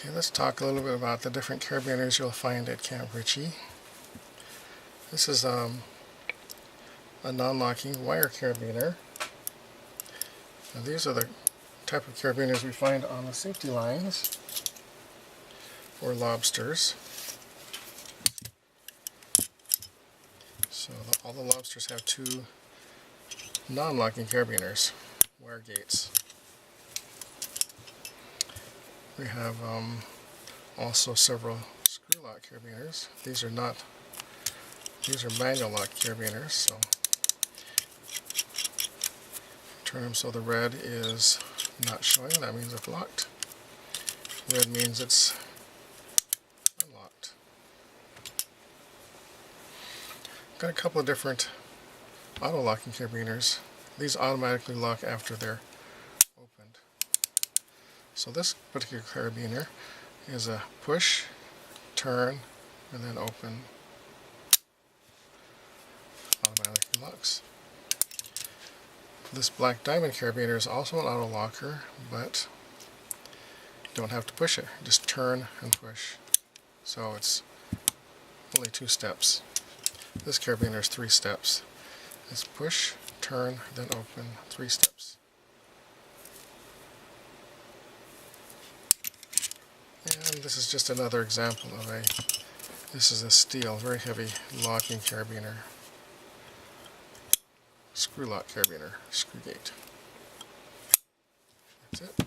Okay, let's talk a little bit about the different carabiners you'll find at Camp Ritchie. This is a non-locking wire carabiner. Now these are the type of carabiners we find on the safety lines or lobsters. So all the lobsters have two non-locking carabiners, wire gates. We have also several screw lock carabiners. These are manual lock carabiners. So turn them so the red is not showing. That means it's locked. Red means it's unlocked. Got a couple of different auto locking carabiners. These automatically lock after they're opened. So this particular carabiner is a push, turn, and then open. Automatically locks. This black diamond carabiner is also an auto locker, but you don't have to push it. Just turn and push. So it's only 2 steps. This carabiner is 3 steps. It's push, turn, then open, 3 steps. And this is just another example of this is a steel, very heavy locking carabiner. Screw lock carabiner, screw gate. That's it.